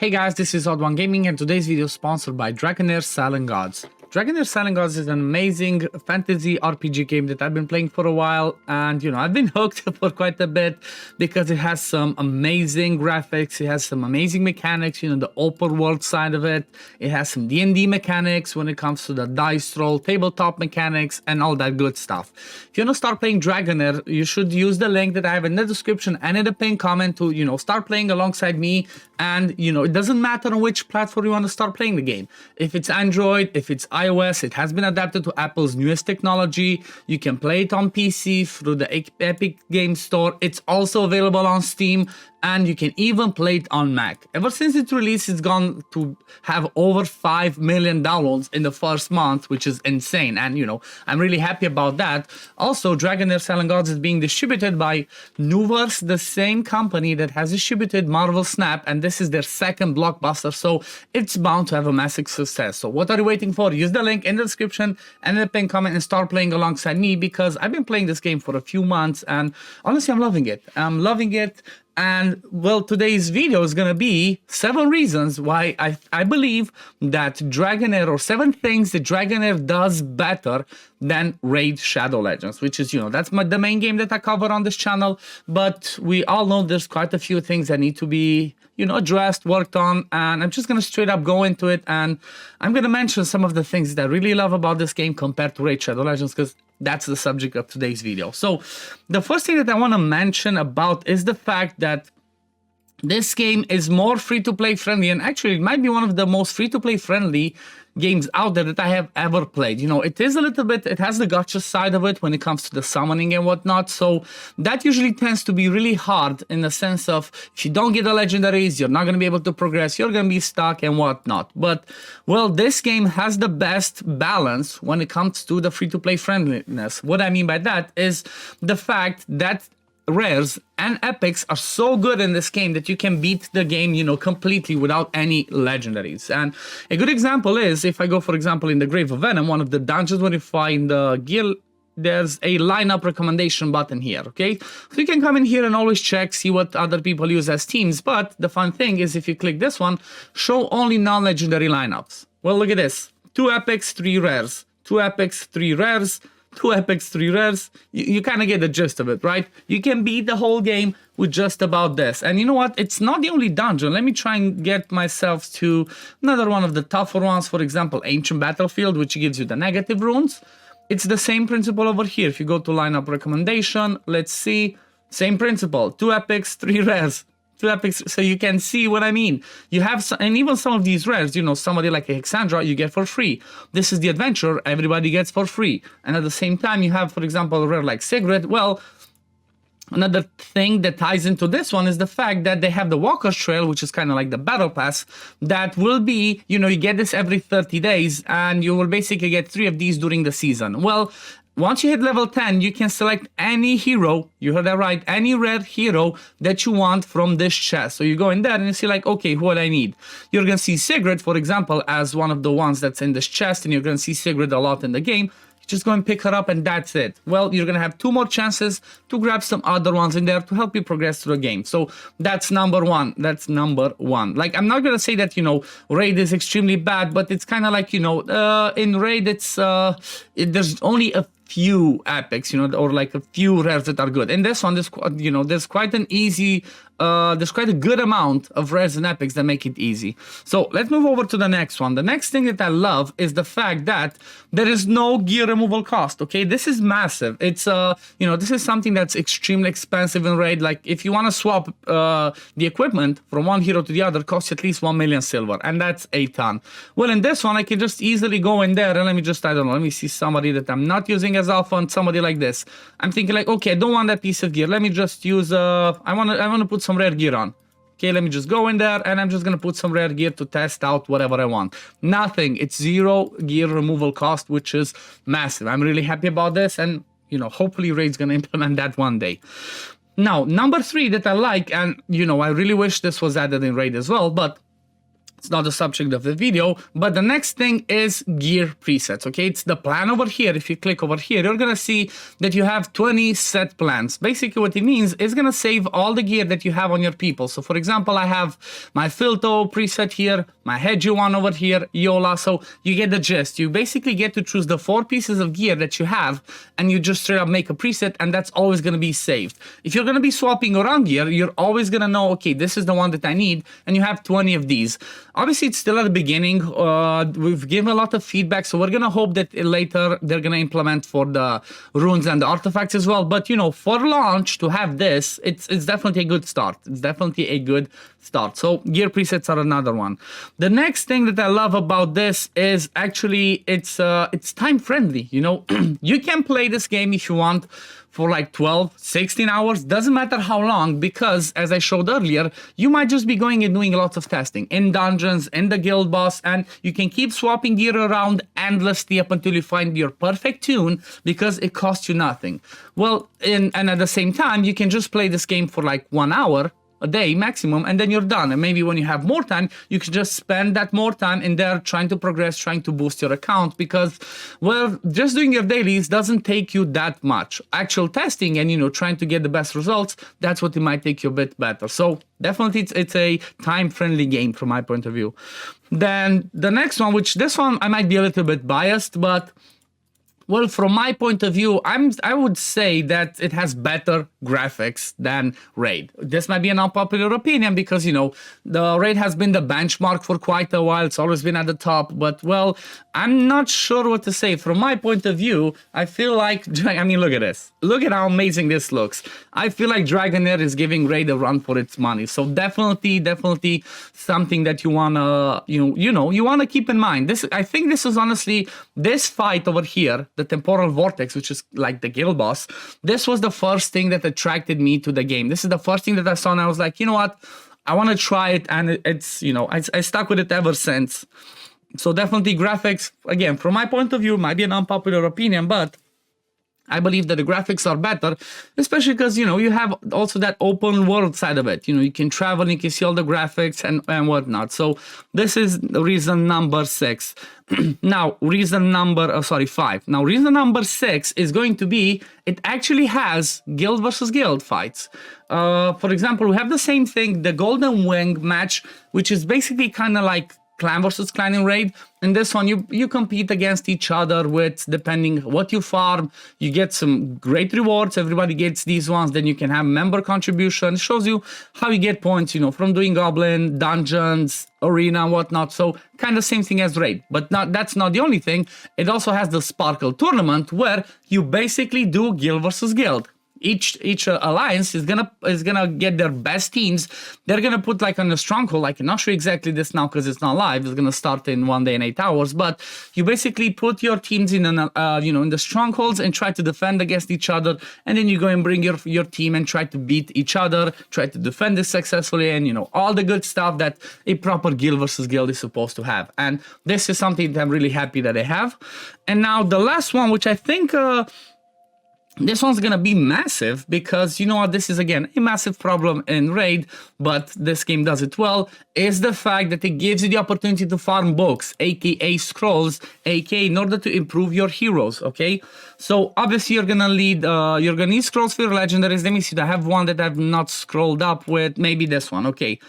Hey guys, this is OddOneGaming and today's video is sponsored by Dragonheir Silent Gods. Dragonheir Silent Gods is an amazing fantasy RPG game that I've been playing for a while, and I've been hooked for quite a bit because it has some amazing graphics, it has some amazing mechanics, the open world side of it. It has some D&D mechanics when it comes to the dice roll, tabletop mechanics, and all that good stuff. If you want to start playing Dragonheir, you should use the link that I have in the description and in the pinned comment to, start playing alongside me. And, it doesn't matter on which platform you want to start playing the game. If it's Android, if it's iOS, it has been adapted to Apple's newest technology. You can play it on PC through the Epic Game Store. It's also available on Steam, and you can even play it on Mac. Ever since its release, it's gone to have over 5 million downloads in the first month, which is insane. And, I'm really happy about that. Also, Dragonheir Silent Gods is being distributed by Nuverse, the same company that has distributed Marvel Snap, and this is their second blockbuster, so it's bound to have a massive success. So what are you waiting for? Use the link in the description and in the pinned comment and start playing alongside me, because I've been playing this game for a few months and honestly I'm loving it. And well, today's video is gonna be 7 reasons why I believe that Dragonheir, or 7 things that Dragonheir does better than Raid Shadow Legends, which is, that's the main game that I cover on this channel. But we all know there's quite a few things that need to be, addressed, worked on, and I'm just gonna straight up go into it, and I'm gonna mention some of the things that I really love about this game compared to Raid Shadow Legends, because that's the subject of today's video. So the first thing that I want to mention about is the fact that this game is more free-to-play friendly, and actually it might be one of the most free-to-play friendly games out there that I have ever played. It is a little bit, it has the gacha side of it when it comes to the summoning and whatnot, so that usually tends to be really hard in the sense of if you don't get the legendaries, you're not going to be able to progress, you're going to be stuck and whatnot. But, well, this game has the best balance when it comes to the free-to-play friendliness. What I mean by that is the fact that rares and epics are so good in this game that you can beat the game, completely without any legendaries. And a good example is, if I go, for example, in the Grave of Venom, one of the dungeons where you find the gear, there's a lineup recommendation button here, okay? So you can come in here and always check, see what other people use as teams. But the fun thing is, if you click this one, show only non-legendary lineups. Well, look at this. 2 epics, 3 rares. 2 epics, 3 rares. 2 epics, 3 rares. You kind of get the gist of it, right? You can beat the whole game with just about this. And you know what? It's not the only dungeon. Let me try and get myself to another one of the tougher ones. For example, Ancient Battlefield, which gives you the negative runes. It's the same principle over here. If you go to lineup recommendation, let's see. Same principle. 2 epics, 3 rares. 2 epics, so you can see what I mean. You have some, and even some of these rares, somebody like a Hexandra, you get for free. This is the adventure, everybody gets for free. And at the same time, you have, for example, a rare like Sigrid. Well, another thing that ties into this one is the fact that they have the Walker's Trail, which is kind of like the battle pass, that will be, you get this every 30 days, and you will basically get 3 of these during the season. Well, once you hit level 10, you can select any hero, you heard that right, any rare hero that you want from this chest. So you go in there and you see like, okay, what I need. You're going to see Sigrid, for example, as one of the ones that's in this chest, and you're going to see Sigrid a lot in the game. Just go and pick her up and that's it. Well, you're going to have 2 more chances to grab some other ones in there to help you progress through the game. So that's number 1. That's number 1. Like, I'm not going to say that, Raid is extremely bad, but it's kind of like, in Raid, it's, there's only a few epics, or like a few rares that are good. In this one, there's quite an easy, there's quite a good amount of rares and epics that make it easy. So let's move over to the next one. The next thing that I love is the fact that there is no gear removal cost. Okay, this is massive. It's this is something that's extremely expensive in Raid. Like, if you want to swap the equipment from one hero to the other, costs at least 1 million silver, and that's a ton. Well, in this one, I can just easily go in there and let me see somebody that I'm not using as often, somebody like this. I'm thinking like, okay, I don't want that piece of gear. Let me just use I want to put some rare gear on. Okay, let me just go in there and I'm just gonna put some rare gear to test out whatever I want. Nothing. It's 0 gear removal cost, which is massive. I'm really happy about this, and hopefully Raid's gonna implement that one day. Now, number 3 that I like, and I really wish this was added in Raid as well, but It's not the subject of the video, but the next thing is gear presets, okay? It's the plan over here. If you click over here, you're gonna see that you have 20 set plans. Basically what it means is gonna save all the gear that you have on your people. So for example, I have my Filto preset here, my Hedgy one over here, Yola, so you get the gist. You basically get to choose the 4 pieces of gear that you have, and you just straight up make a preset, and that's always gonna be saved. If you're gonna be swapping around gear, you're always gonna know, okay, this is the one that I need, and you have 20 of these. Obviously, it's still at the beginning. We've given a lot of feedback, so we're gonna hope that later they're gonna implement for the runes and the artifacts as well. But you know, for launch to have this, it's definitely a good start. It's definitely a good start. So gear presets are another one. The next thing that I love about this is actually it's time friendly. You know, you can play this game if you want for like 12, 16 hours, doesn't matter how long, because as I showed earlier, you might just be going and doing lots of testing in dungeons, in the guild boss, and you can keep swapping gear around endlessly up until you find your perfect tune, because it costs you nothing. Well, and at the same time, you can just play this game for like 1 hour a day maximum, and then you're done. And maybe when you have more time, you can just spend that more time in there trying to progress, trying to boost your account, because, well, just doing your dailies doesn't take you that much. Actual testing and, you know, trying to get the best results, that's what it might take you a bit better. So definitely it's a time-friendly game from my point of view. Then the next one, which this one I might be a little bit biased, but well, from my point of view, I would say that it has better graphics than Raid. This might be an unpopular opinion because, you know, the Raid has been the benchmark for quite a while. It's always been at the top. But, well, I'm not sure what to say. From my point of view, I feel like, I mean, look at this. Look at how amazing this looks. I feel like Dragonheir is giving Raid a run for its money. So definitely something that you wanna, you wanna keep in mind. I think this is honestly, this fight over here, the Temporal Vortex, which is like the guild boss, this was the first thing that attracted me to the game. This is the first thing that I saw and I was like, you know what, I want to try it, and it's, you know, I stuck with it ever since. So definitely graphics, again, from my point of view, might be an unpopular opinion, but I believe that the graphics are better, especially because, you know, you have also that open world side of it. You know, you can travel, you can see all the graphics and whatnot. So this is reason number 6. Now, reason number, 5. Now, reason number 6 is going to be, it actually has guild versus guild fights. For example, we have the same thing, the Golden Wing match, which is basically kind of like clan versus clan in Raid. In this one, you compete against each other with, depending what you farm, you get some great rewards. Everybody gets these ones. Then you can have member contribution. It shows you how you get points, you know, from doing goblin, dungeons, arena, whatnot. So kind of same thing as Raid, but that's not the only thing. It also has the Sparkle tournament where you basically do guild versus guild. Each alliance is gonna get their best teams. They're gonna put like on a stronghold. I cannot show you exactly this now because it's not live. It's gonna start in 1 day and 8 hours. But you basically put your teams in in the strongholds and try to defend against each other. And then you go and bring your team and try to beat each other, try to defend it successfully, and you know all the good stuff that a proper guild versus guild is supposed to have. And this is something that I'm really happy that they have. And now the last one, which I think. This one's gonna be massive because, you know what, this is again a massive problem in Raid, but this game does it well, is the fact that it gives you the opportunity to farm books, aka scrolls, aka in order to improve your heroes, okay? So obviously you're gonna need scrolls for your legendaries. Let me see, I have one that I've not scrolled up with, maybe this one, okay.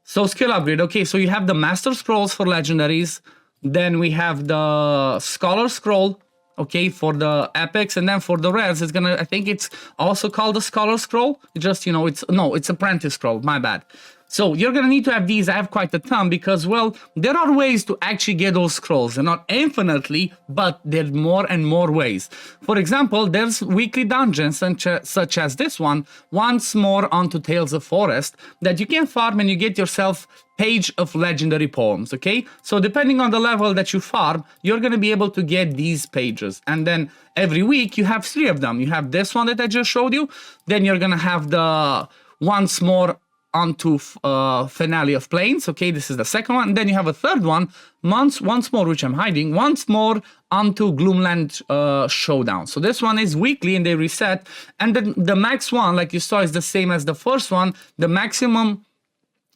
So skill upgrade, okay, so you have the Master Scrolls for legendaries, then we have the Scholar Scroll, okay, for the epics, and then for the rares, it's gonna, I think it's also called the Scholar Scroll. Just, you know, it's Apprentice Scroll, my bad. So you're gonna need to have these. I have quite a ton because, well, there are ways to actually get those scrolls. They're not infinitely, but there's more and more ways. For example, there's weekly dungeons such as this one, once more onto Tales of Forest, that you can farm and you get yourself page of legendary poems, okay? So depending on the level that you farm, you're gonna be able to get these pages. And then every week you have 3 of them. You have this one that I just showed you, then you're gonna have the once more onto Finale of Plains, okay, this is the second one, and then you have a third one, once more, which I'm hiding, once more onto Gloomland Showdown. So this one is weekly and they reset, and then the max one, like you saw, is the same as the first one. The maximum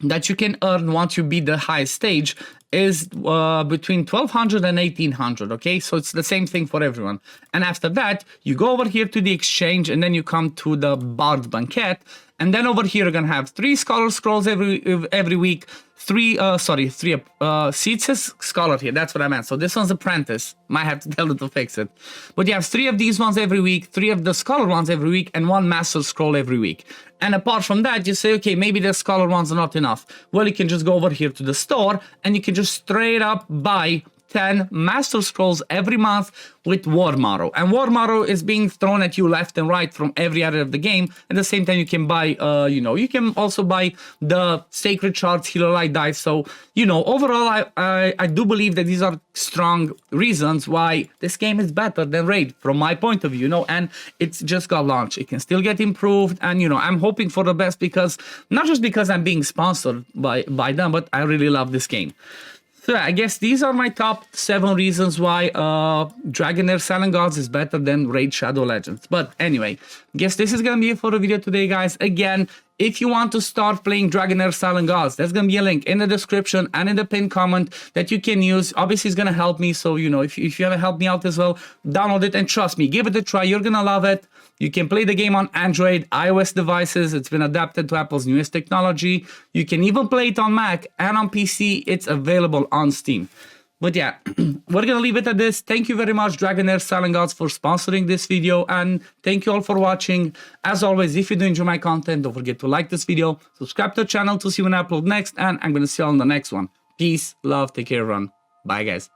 that you can earn once you beat the highest stage is between 1200 and 1800. Okay, so it's the same thing for everyone. And after that, you go over here to the exchange, and then you come to the Bard Banquet, and then over here you're gonna have 3 scholar scrolls every week, 3 seats as scholar here, that's what I meant. So this one's apprentice, might have to tell it to fix it, but you have 3 of these ones every week, 3 of the scholar ones every week, and 1 master scroll every week. And apart from that, you say, okay, maybe the scholar ones are not enough. Well, you can just go over here to the store, and you can just straight up buy 10 master scrolls every month with War Motto. And War Motto is being thrown at you left and right from every area of the game. At the same time, you can buy, you can also buy the Sacred Shards, Healer Light Dice. So, overall, I do believe that these are strong reasons why this game is better than Raid from my point of view, and it's just got launched. It can still get improved, and, I'm hoping for the best because, not just because I'm being sponsored by them, but I really love this game. So I guess these are my top 7 reasons why Dragonheir Silent Gods is better than Raid Shadow Legends. But anyway, guess this is gonna be it for the video today, guys. Again, if you want to start playing Dragonheir Silent Gods, there's gonna be a link in the description and in the pinned comment that you can use. Obviously, it's gonna help me. So if you wanna help me out as well, download it and trust me, give it a try. You're gonna love it. You can play the game on Android, iOS devices. It's been adapted to Apple's newest technology. You can even play it on Mac and on PC. It's available on Steam. But yeah, we're gonna leave it at this. Thank you very much, Dragonheir Silent Gods, for sponsoring this video, and thank you all for watching. As always, if you do enjoy my content, don't forget to like this video, subscribe to the channel to see when I upload next, and I'm gonna see you all in the next one. Peace, love, take care, everyone. Bye, guys.